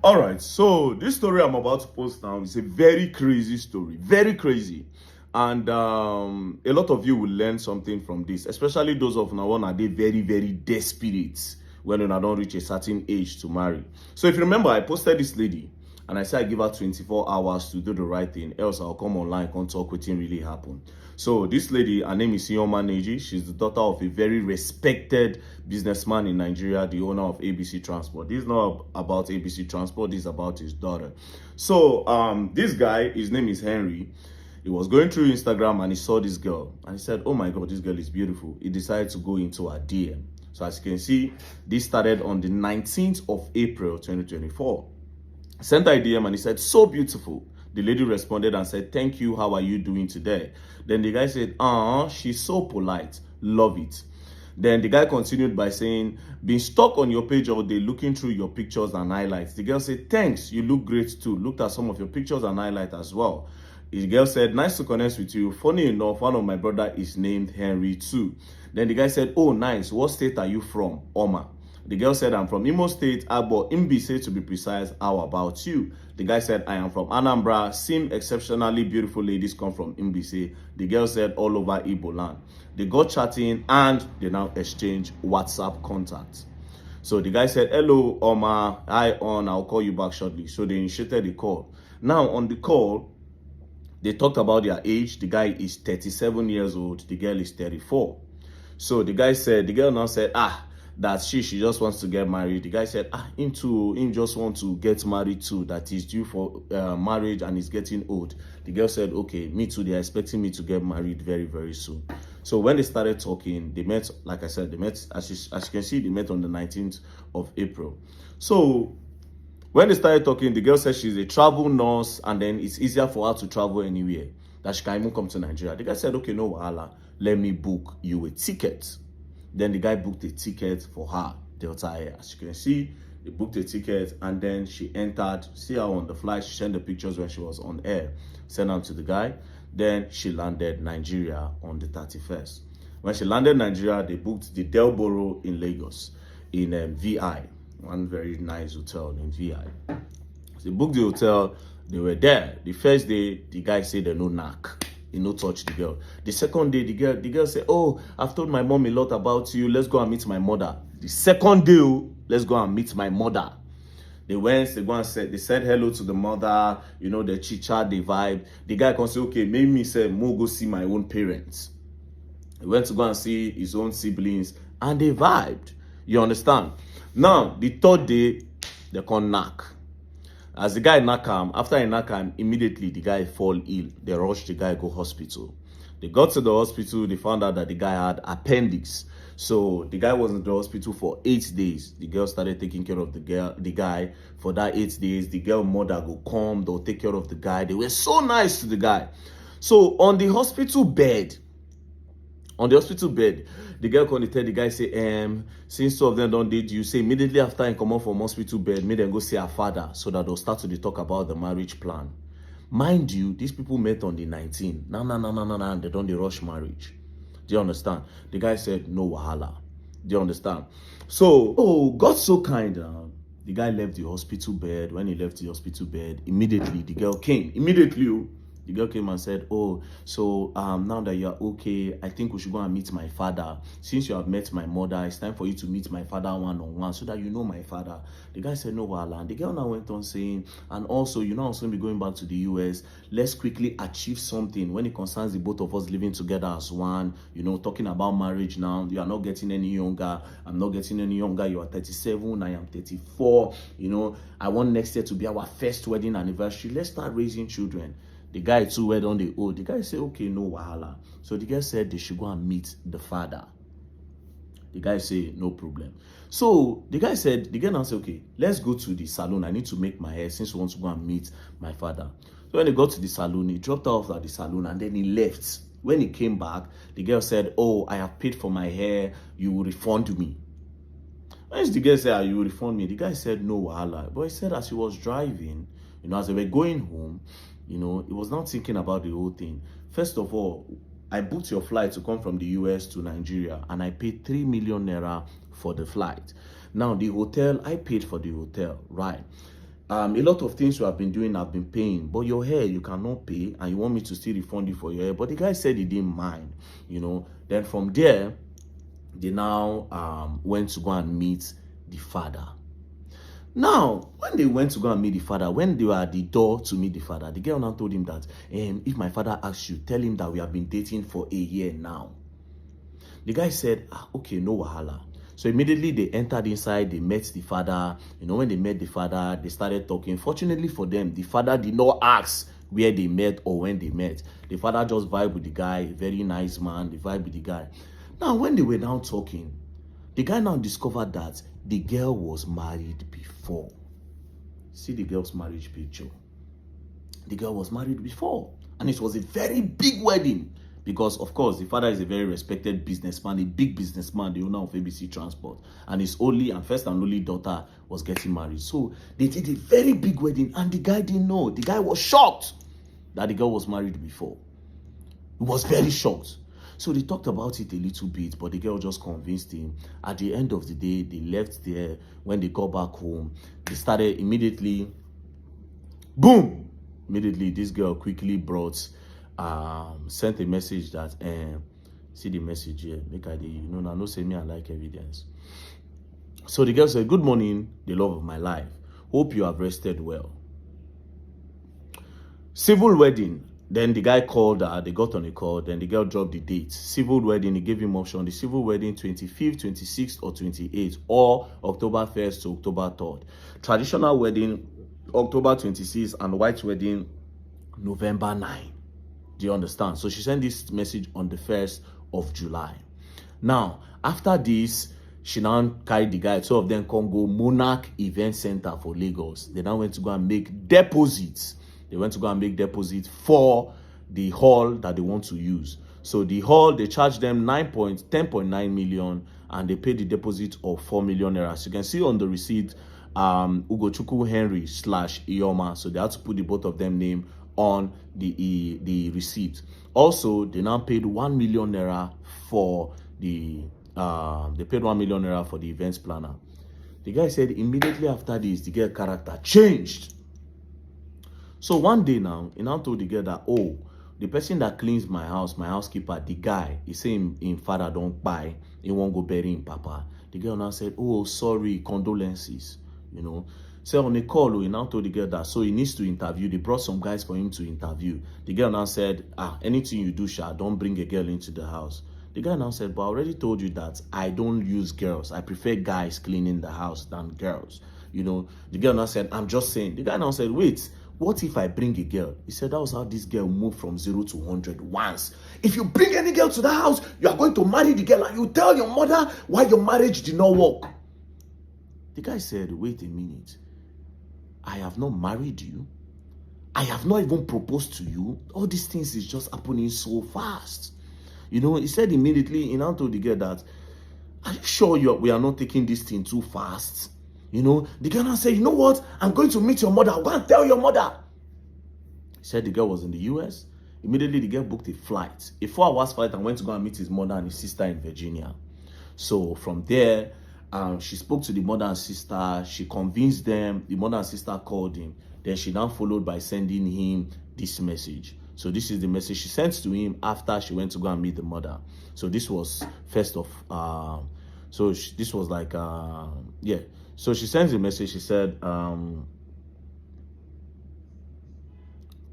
All right, so this story I'm about to post now is a very crazy story, very crazy. And a lot of you will learn something from this, especially those of now are they very desperate when you don't reach a certain age to marry. So if you remember, I posted this lady and I said I give her 24 hours to do the right thing, else I'll come online and talk with him really happen. So this lady, her name is Sioma Neji. She's the daughter of a very respected businessman in Nigeria, the owner of ABC Transport. This is not about ABC Transport, this is about his daughter. So this guy, his name is Henry. He was going through Instagram and he saw this girl and he said, oh my God, this girl is beautiful. He decided to go into her DM. So as you can see, this started on the 19th of April, 2024. Sent her a DM and he said, so beautiful. The lady responded and said, thank you, how are you doing today? Then the guy said, she's so polite, love it. Then the guy continued by saying, been stuck on your page all day looking through your pictures and highlights. The girl said, thanks, you look great too. Looked at some of your pictures and highlights as well. The girl said, nice to connect with you. Funny enough, one of my brother is named Henry too. Then the guy said, oh nice, what state are you from? Oma. The girl said, I'm from Imo State, Abo, Mbise to be precise. How about you? The guy said, I am from Anambra. Seem exceptionally beautiful ladies come from Mbise. The girl said, all over Igbo land. They got chatting and they now exchange WhatsApp contacts. So the guy said, hello, Oma, hi on, I'll call you back shortly. So they initiated the call. Now on the call, they talked about their age. The guy is 37 years old. The girl is 34. So the girl now said, that she just wants to get married. The guy said, him just want to get married too, that he's due for marriage and he's getting old. The girl said, okay, me too, they're expecting me to get married very soon. So when they started talking, they met, like I said, as you can see, they met on the 19th of April. So when they started talking, the girl said she's a travel nurse and then it's easier for her to travel anywhere, that she can even come to Nigeria. The guy said, okay, no wahala, let me book you a ticket. Then the guy booked a ticket for her, Delta Air. As you can see, he booked a ticket and then she entered. See her on the flight. She sent the pictures when she was on air. Sent them to the guy. Then she landed Nigeria on the 31st. When she landed Nigeria, they booked the Delboro in Lagos in VI, one very nice hotel in VI. So they booked the hotel. They were there. The first day, the guy said they no knock. He no touch the girl. The second day, the girl said, oh, I've told my mom a lot about you. Let's go and meet my mother. The second day, let's go and meet my mother. They went, they said hello to the mother, the chit-chat, the vibe. The guy can say, okay, maybe me say, mo go see my own parents. He went to go and see his own siblings and they vibed. You understand? Now, the third day, they can knock. As the guy knock him, after he knock him, immediately the guy fall ill. They rushed the guy go hospital. They got to the hospital, they found out that the guy had appendix. So the guy was in the hospital for 8 days. The girl started taking care of the guy for that 8 days. The girl mother go come, they'll take care of the guy. They were so nice to the guy. So on the hospital bed, the girl called the guy say, since two of them don't date you, say immediately after he come out from hospital bed, make them go see her father so that they'll start to talk about the marriage plan. Mind you, these people met on the 19th. No, they don't rush marriage. Do you understand? The guy said, no wahala. Do you understand? So, God so kind. The guy left the hospital bed. When he left the hospital bed, immediately the girl came. The girl came and said, oh, so now that you're okay, I think we should go and meet my father. Since you have met my mother, it's time for you to meet my father one-on-one so that you know my father. The guy said, no, wahala. And the girl now went on saying, and also, I'm soon be going back to the US. Let's quickly achieve something when it concerns the both of us living together as one. Talking about marriage now. You are not getting any younger. I'm not getting any younger. You are 37. I am 34. I want next year to be our first wedding anniversary. Let's start raising children. The guy too went on the old. The guy said, okay, no wahala. So the guy said they should go and meet the father. The guy said, no problem. So the girl now said, okay, let's go to the salon. I need to make my hair since we want to go and meet my father. So when they got to the salon, he dropped her off at the salon and then he left. When he came back, the girl said, oh, I have paid for my hair. You will refund me. When the girl said, you will refund me? The guy said, no wahala. But he said as he was driving, as they were going home, he was not thinking about the whole thing. First of all, I booked your flight to come from the US to Nigeria and I paid 3 million naira for the flight. Now, the hotel, I paid for the hotel, right? a lot of things you have been doing, I've been paying, but your hair you cannot pay, and you want me to still refund you for your hair. But the guy said he didn't mind, you know. Then from there, they now went to go and meet the father. Now, when they went to go and meet the father, when they were at the door to meet the father, the girl now told him that, if my father asks you, tell him that we have been dating for a year now. The guy said, okay, no wahala. So immediately they entered inside, they met the father. You know, when they met the father, they started talking. Fortunately for them, the father did not ask where they met or when they met. The father just vibed with the guy, very nice man, they vibed with the guy. Now, when they were now talking, the guy now discovered that the girl was married before. See the girl's marriage picture. The girl was married before. And it was a very big wedding. Because, of course, the father is a very respected businessman, a big businessman, the owner of ABC Transport. And his only and first and only daughter was getting married. So they did a very big wedding. And the guy didn't know. The guy was shocked that the girl was married before. He was very shocked. So they talked about it a little bit, but the girl just convinced him. At the end of the day, they left there. When they got back home, they started immediately, boom! Immediately, this girl quickly sent a message that, see the message here, make I, no say me I like evidence. So the girl said, good morning, the love of my life. Hope you have rested well. Civil wedding. Then the guy called her, they got on a call, then the girl dropped the date. Civil wedding, he gave him option. The civil wedding, 25th, 26th, or 28th, or October 1st to October 3rd. Traditional wedding, October 26th, and white wedding, November 9. Do you understand? So she sent this message on the 1st of July. Now, after this, she now carried the guy, two of them come go Monarch Event Center for Lagos. They now went to go and make deposits. They went to go and make deposits for the hall that they want to use. So the hall, they charged them 10.9 million, and they paid the deposit of 4 million naira. So you can see on the receipt, Ugochukwu Henry / Ioma. So they had to put the both of them name on the receipt. Also, they now paid 1 million naira for the events planner. The guy said immediately after this, the girl character changed. So one day now, he now told the girl that, oh, the person that cleans my house, my housekeeper, the guy, he say him father don't buy, he won't go bury him papa. The girl now said, oh, sorry, condolences, you know. So on a call, he now told the girl that, so he needs to interview. They brought some guys for him to interview. The girl now said, anything you do, Sha, don't bring a girl into the house. The guy now said, but I already told you that I don't use girls. I prefer guys cleaning the house than girls. You know, the girl now said, I'm just saying. The guy now said, wait, what if I bring a girl? He said that was how this girl moved from 0 to 100 once. If you bring any girl to the house, you are going to marry the girl and you tell your mother why your marriage did not work. The guy said, wait a minute. I have not married you. I have not even proposed to you. All these things is just happening so fast. You know, he said immediately, he now told the girl that, are you sure we are not taking this thing too fast? You know, the girl now said, you know what? I'm going to meet your mother. I'm going to tell your mother. He said the girl was in the US. Immediately, the girl booked a flight, a 4-hour flight, and went to go and meet his mother and his sister in Virginia. So from there, she spoke to the mother and sister. She convinced them. The mother and sister called him. Then she now followed by sending him this message. So this is the message she sent to him after she went to go and meet the mother. So this was first of, this was like, yeah. So she sends a message. She said, on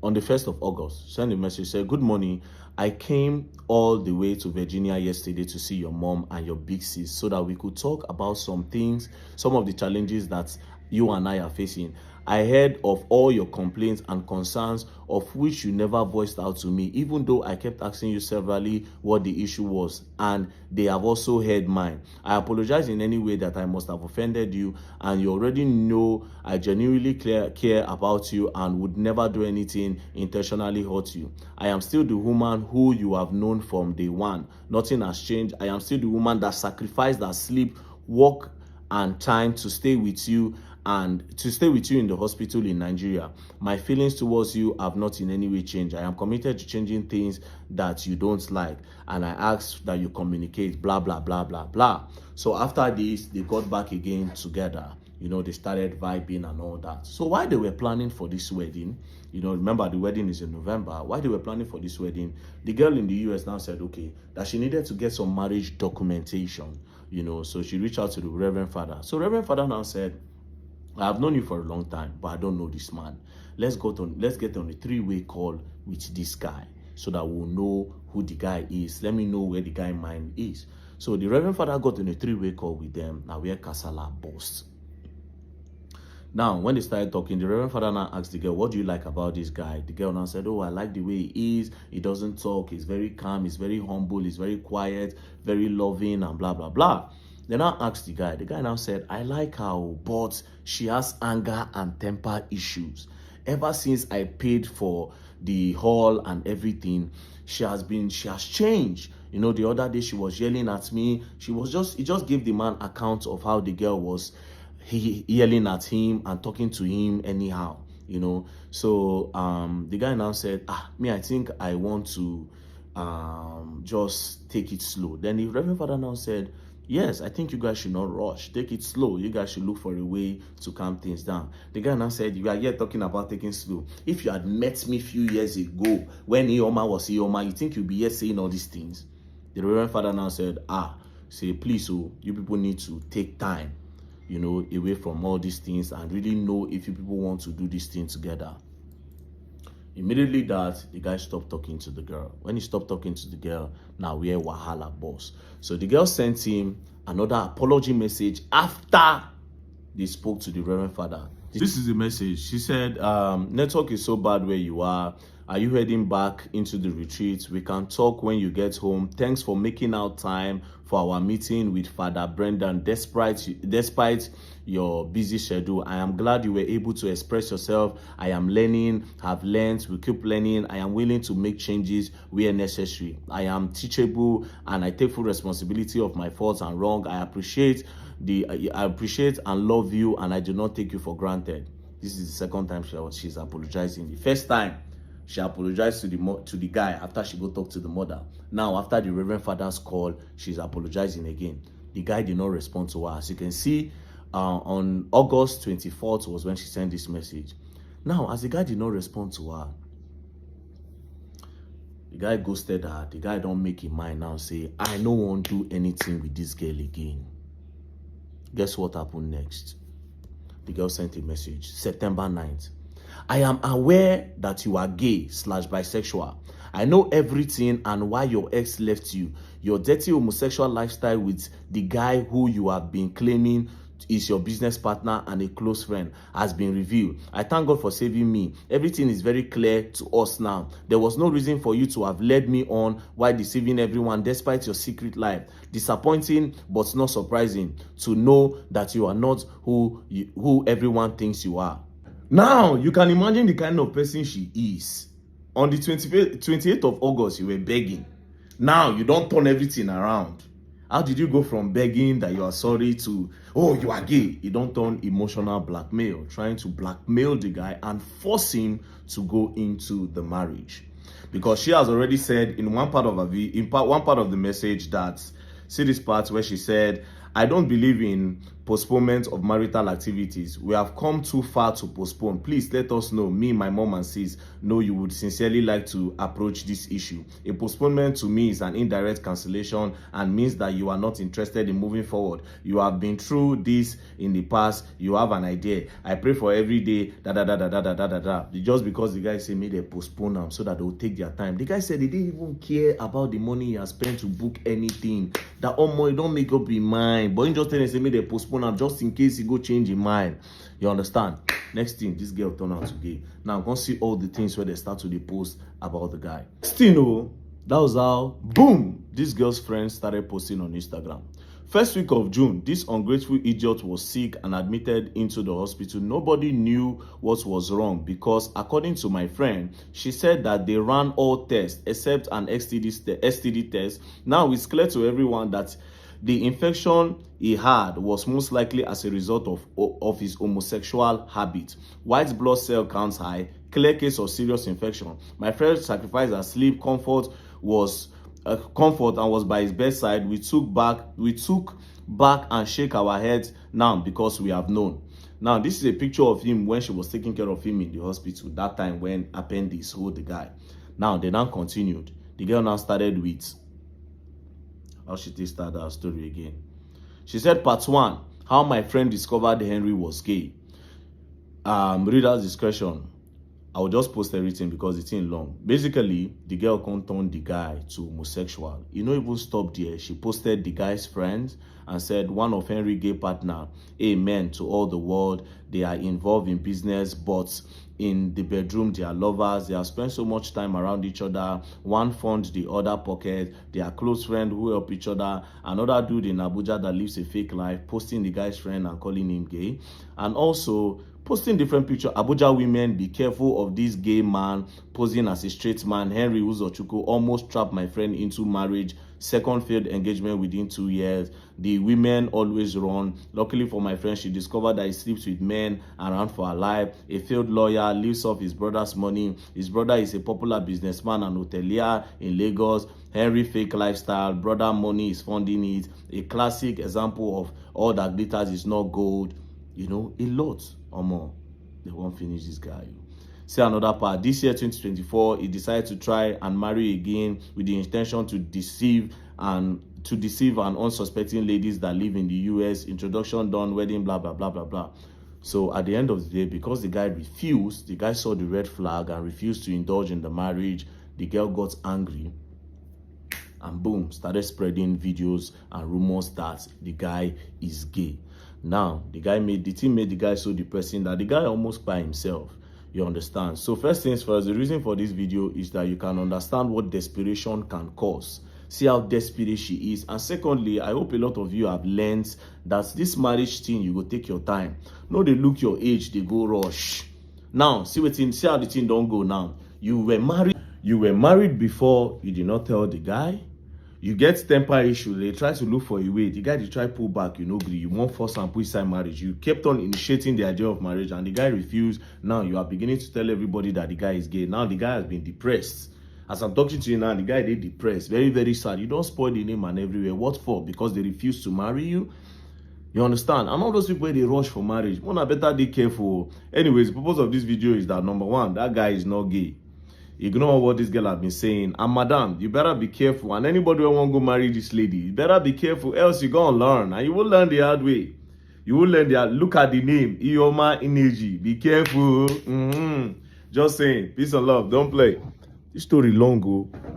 the 1st of August, send a message, said, good morning. I came all the way to Virginia yesterday to see your mom and your big sis so that we could talk about some things, some of the challenges that you and I are facing. I heard of all your complaints and concerns, of which you never voiced out to me, even though I kept asking you severally what the issue was, and they have also heard mine. I apologize in any way that I must have offended you, and you already know I genuinely care about you and would never do anything intentionally hurt you. I am still the woman who you have known from day one. Nothing has changed. I am still the woman that sacrificed her sleep, work, and time to stay with you in the hospital in Nigeria. My feelings towards you have not in any way changed. I am committed to changing things that you don't like, and I ask that you communicate, blah, blah, blah, blah, blah. So after this, they got back again together, You know, they started vibing and all that. So while they were planning for this wedding, you know, remember the wedding is in November. While they were planning for this wedding, the girl in the US now said, okay, that she needed to get some marriage documentation, you know. So she reached out to the Reverend Father. So Reverend Father now said, I have known you for a long time, but I don't know this man. Let's get on a 3-way call with this guy so that we'll know who the guy is. Let me know where the guy mind is. So the Reverend Father got on a 3-way call with them. Now where Kasala boss. Now, when they started talking, the Reverend Father now asked the girl, what do you like about this guy? The girl now said, oh, I like the way he is. He doesn't talk. He's very calm. He's very humble. He's very quiet, very loving, and blah, blah, blah. Then I asked the guy. The guy now said, I like her, but she has anger and temper issues. Ever since I paid for the hall and everything, she has changed. You know, the other day she was yelling at me. He just gave the man account of how the girl was yelling at him and talking to him anyhow, you know. So the guy now said, I think I want to just take it slow. Then the Reverend Father now said, yes, I think you guys should not rush. Take it slow. You guys should look for a way to calm things down. The guy now said, you are here talking about taking slow. If you had met me a few years ago when Ioma was Ioma, you think you'd be here saying all these things? The Reverend Father now said, say, please, so you people need to take time, you know, away from all these things and really know if you people want to do this thing together. Immediately the guy stopped talking to the girl. When he stopped talking to the girl, now we're Wahala boss. So the girl sent him another apology message after they spoke to the Reverend Father. This is the message. She said, network is so bad where you are. Are you heading back into the retreat? We can talk when you get home. Thanks for making out time for our meeting with Father Brendan. Despite your busy schedule, I am glad you were able to express yourself. I am learning, have learned, will keep learning. I am willing to make changes where necessary. I am teachable and I take full responsibility of my faults and wrong. I appreciate and love you, and I do not take you for granted. This is the second time she's apologizing. The first time, she apologized to the guy after she go talk to the mother. Now, after the Reverend Father's call, she's apologizing again. The guy did not respond to her. As you can see, on August 24th was when she sent this message. Now, as the guy did not respond to her, the guy ghosted her. The guy don't make his mind now, say, I no want to do anything with this girl again. Guess what happened next? The girl sent a message, September 9th. I am aware that you are gay/bisexual. I know everything and why your ex left you. Your dirty homosexual lifestyle with the guy who you have been claiming is your business partner and a close friend has been revealed. I thank God for saving me. Everything is very clear to us now. There was no reason for you to have led me on while deceiving everyone despite your secret life. Disappointing but not surprising to know that you are not who everyone thinks you are. Now, you can imagine the kind of person she is. On the 28th of August, you were begging. Now, you don't turn everything around. How did you go from begging that you are sorry to, oh, you are gay? You don't turn emotional blackmail, trying to blackmail the guy and force him to go into the marriage. Because she has already said in one part of the message that, see this part where she said, I don't believe in postponement of marital activities. We have come too far to postpone. Please let us know. Me, my mom and sis know you would sincerely like to approach this issue. A postponement to me is an indirect cancellation and means that you are not interested in moving forward. You have been through this in the past. You have an idea. I pray for every day, Just because the guy said maybe they postpone them so that they will take their time. The guy said they didn't even care about the money he has spent to book anything. That money don't make up in mind. But he just tell them say maybe they postpone them just in case he go change his mind. You understand? Next thing, this girl turned out to gay. Now I'm gonna see all the things where they start to post about the guy. Still, that was how boom, this girl's friends started posting on Instagram. First week of June, this ungrateful idiot was sick and admitted into the hospital. Nobody knew what was wrong because according to my friend, she said that they ran all tests except an STD test. Now it's clear to everyone that the infection he had was most likely as a result of his homosexual habit. White blood cell counts high, clear case of serious infection. My friend sacrificed her sleep, comfort and was by his bedside. We took back and shake our heads now because we have known. Now, this is a picture of him when she was taking care of him in the hospital, that time when appendix hold the guy. Now, they now continued. The girl now started with, how should they start that story again? She said, part 1, how my friend discovered Henry was gay. Reader's discretion. I will just post everything because it's in long. Basically, the girl can't turn the guy to homosexual. You know, even stop there. She posted the guy's friends and said, one of Henry gay partner, amen to all the world. They are involved in business, but in the bedroom, they are lovers. They have spent so much time around each other. One fund the other pocket. They are close friends who help each other. Another dude in Abuja that lives a fake life, posting the guy's friend and calling him gay. And also, posting different pictures. Abuja women, be careful of this gay man posing as a straight man. Henry Uzochukwu almost trapped my friend into marriage. Second failed engagement within 2 years. The women always run. Luckily for my friend, she discovered that he sleeps with men and ran for her life. A failed lawyer lives off his brother's money. His brother is a popular businessman and hotelier in Lagos. Henry fake lifestyle. Brother money is funding it. A classic example of all that glitters is not gold. You know, a lot or more. They won't finish this guy. See another part. This year, 2024, he decided to try and marry again with the intention to deceive and unsuspecting ladies that live in the US. Introduction done, wedding, blah, blah, blah, blah, blah. So at the end of the day, because the guy refused, the guy saw the red flag and refused to indulge in the marriage, the girl got angry and boom, started spreading videos and rumors that the guy is gay. Now, the team made the guy so depressing that the guy almost by himself. You understand? So first things first, the reason for this video is that you can understand what desperation can cause. See how desperate she is. And secondly, I hope a lot of you have learned that this marriage thing, you go take your time. No, they look your age, they go rush. Now, see how the thing don't go now. You were married before, you did not tell the guy. You get temper issue, they try to look for a way. The guy, they try pull back, you know, you won't force and put inside marriage. You kept on initiating the idea of marriage and the guy refused. Now you are beginning to tell everybody that the guy is gay. Now the guy has been depressed. As I'm talking to you now, the guy, they depressed. Very, very sad. You don't spoil the name and everywhere. What for? Because they refuse to marry you? You understand? And all those people, they rush for marriage. One better be careful. Anyways, the purpose of this video is that number 1, that guy is not gay. Ignore what this girl has been saying. And madam, you better be careful. And anybody who won't go marry this lady, you better be careful. Else you're going to learn. And you will learn the hard way. You will learn the hard. Look at the name. Ioma Energy. Be careful. Just saying. Peace and love. Don't play. This story long ago.